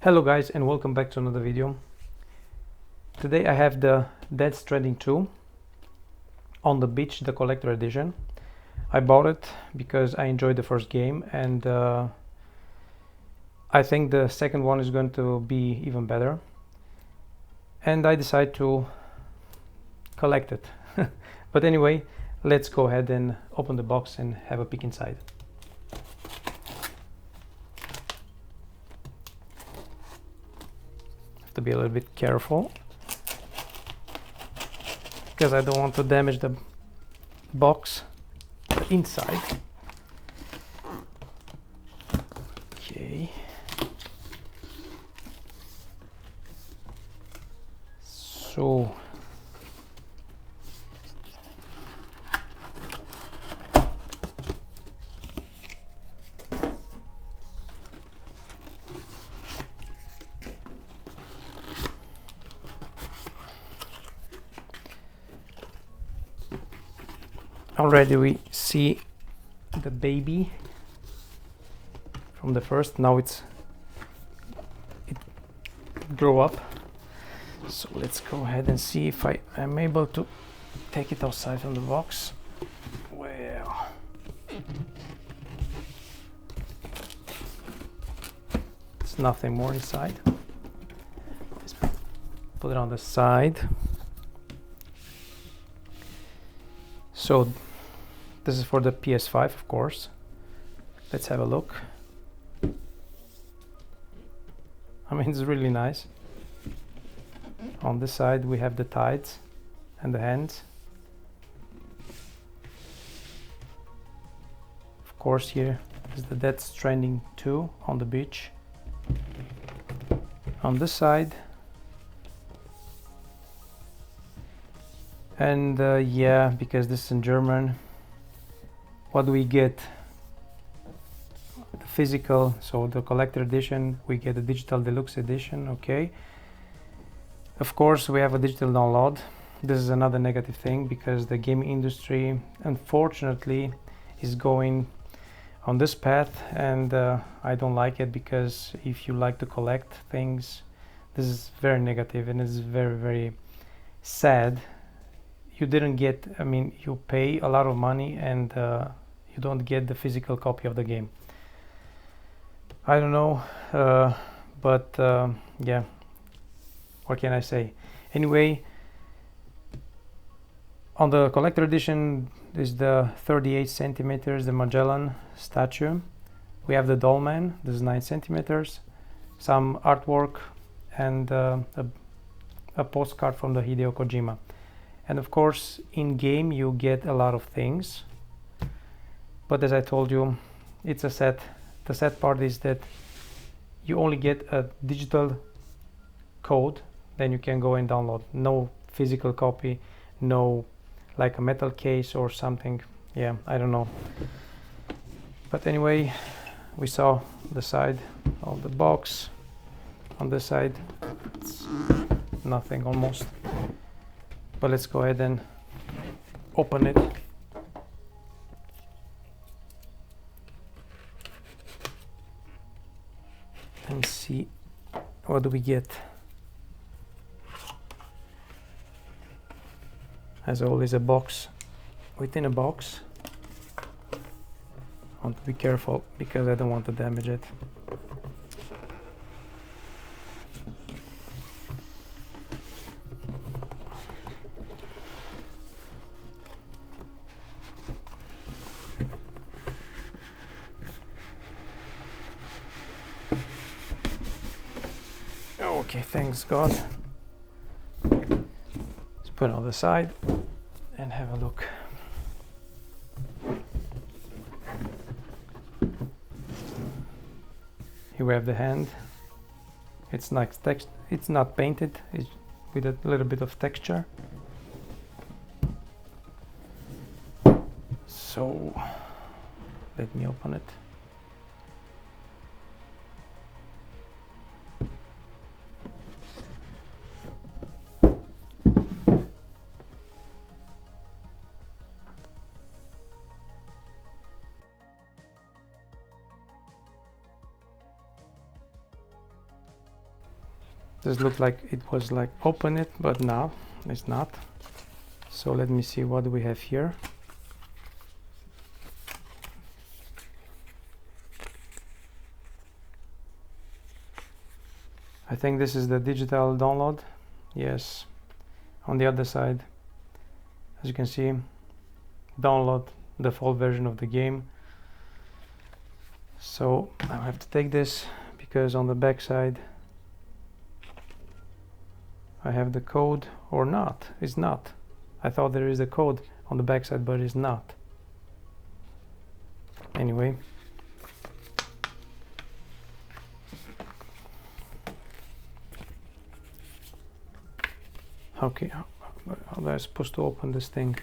Hello guys, and welcome back to another video. Today I have the Stranding 2 on the beach, the collector edition. I bought it because I enjoyed the first game, and I think the second one is going to be even better, and I decided to collect it. But anyway, let's go ahead and open the box and have a peek inside. Have to be a little bit careful because I don't want to damage the box inside. Okay. So already we see the baby from the first. Now it grew up. So let's go ahead and see if I am able to take it outside from the box. Well, there's nothing more inside. Let's put it on the side. So this is for the PS5, of course. Let's have a look. I mean, it's really nice. On this side we have the tides and the hands. Of course, here is the Stranding 2 on the beach. On this side, and yeah, because this is in German, what do we get? The physical, so the collector edition, we get the digital deluxe edition. Okay, of course we have a digital download. This is another negative thing because the gaming industry unfortunately is going on this path, and I don't like it, because if you like to collect things, this is very negative and it's very, very sad. You didn't get, I mean, you pay a lot of money and you don't get the physical copy of the game. I don't know, but yeah, what can I say? Anyway, on the collector edition is the 38 centimeters, the Magellan statue. We have the doll man, this is 9 centimeters, some artwork, and a postcard from the Hideo Kojima. And of course, in game you get a lot of things, but as I told you, it's a set. The sad part is that you only get a digital code, then you can go and download. No physical copy, no like a metal case or something. Yeah, I don't know. But anyway, we saw the side of the box. On this side, it's nothing almost. But let's go ahead and open it. And see what do we get. As always, a box within a box. I want to be careful because I don't want to damage it. Okay, thanks God. Let's put it on the side and have a look. Here we have the hand. It's nice it's not painted, it's with a little bit of texture. So let me open it. This looked like it was like open it, but now it's not. So let me see what we have here. I think this is the digital download. Yes, on the other side, as you can see, download the full version of the game. So I have to take this because on the back side I have the code, or not. It's not. I thought there is a code on the back side, but it's not. Anyway, okay, how am I supposed to open this thing?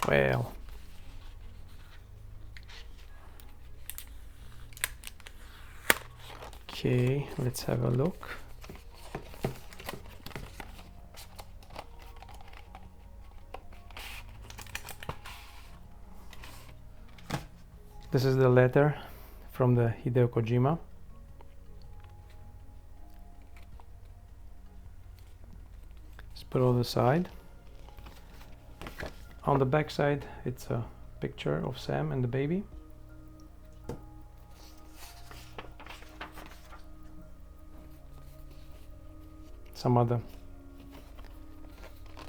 Well, okay, let's have a look. This is the letter from the Hideo Kojima. Let's put it on the side. On the back side, it's a picture of Sam and the baby. Some other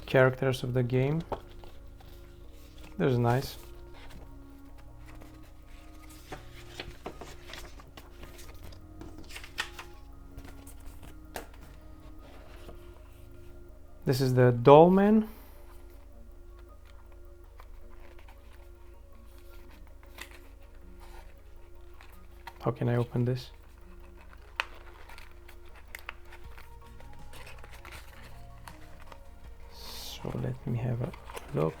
characters of the game. This is nice. This is the doll man. How can I open this? So let me have a look.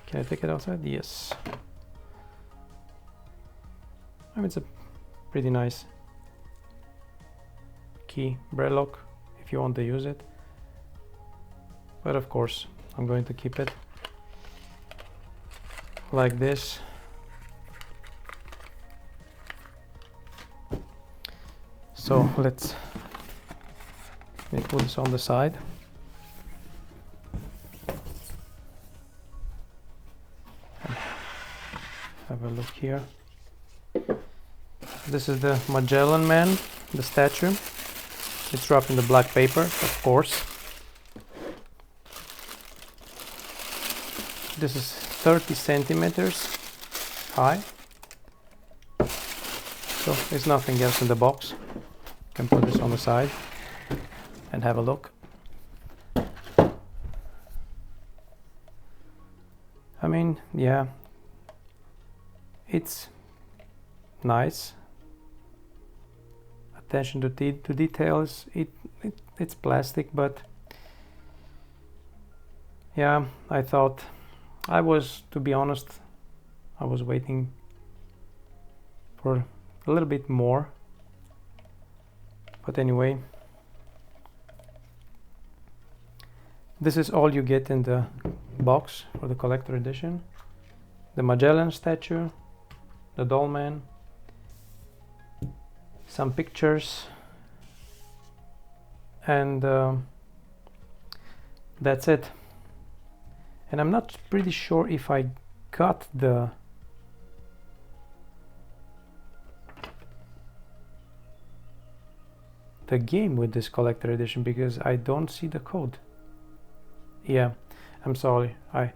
Can I take it outside? Yes. I mean, it's a pretty nice key braille lock if you want to use it. But of course, I'm going to keep it like this. So let me put this on the side. Have a look here. This is the Magellan Man, the statue. It's wrapped in the black paper, of course. This is 30 centimeters high. So there's nothing else in the box. You can put this on the side and have a look. I mean, yeah, it's nice. Attention to details. It's plastic, but yeah, I thought to be honest, I was waiting for a little bit more. But anyway, this is all you get in the box for the collector edition. The Magellan statue, the doll man, some pictures, and that's it. And I'm not pretty sure if I got the game with this collector edition because I don't see the code. Yeah, I'm sorry. I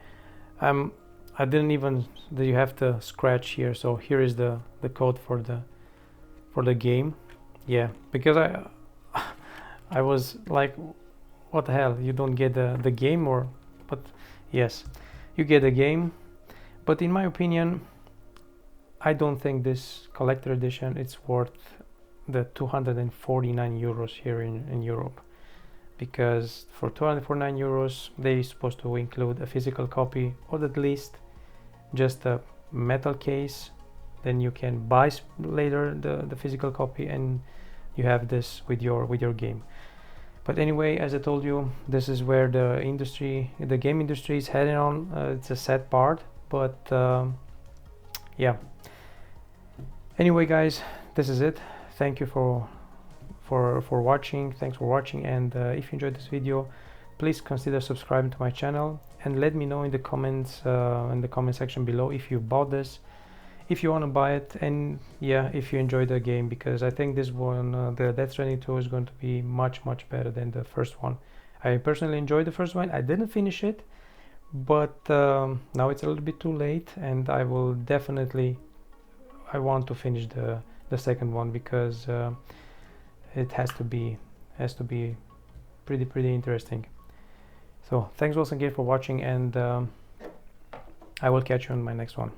didn't even. You have to scratch here. So here is the code for the game. Yeah, because I was like, what the hell? You don't get the game, or but yes, you get a game. But in my opinion, I don't think this collector edition it's worth the 249 euros here in Europe, because for 249 euros they're supposed to include a physical copy, or at least just a metal case. Then you can buy later the physical copy and you have this with your game. But anyway, as I told you, this is where the game industry is heading on. It's a sad part, but yeah, Anyway guys, this is it. Thank you for watching. Thanks for watching, and if you enjoyed this video, please consider subscribing to my channel and let me know in the comments in the comment section below if you bought this, if you want to buy it, and yeah, if you enjoyed the game, because I think this one, the Death Stranding 2, is going to be much better than the first one. I personally enjoyed the first one. I didn't finish it, but now it's a little bit too late, and I will definitely, I want to finish the second one, because it has to be pretty interesting. So thanks once again for watching, and I will catch you on my next one.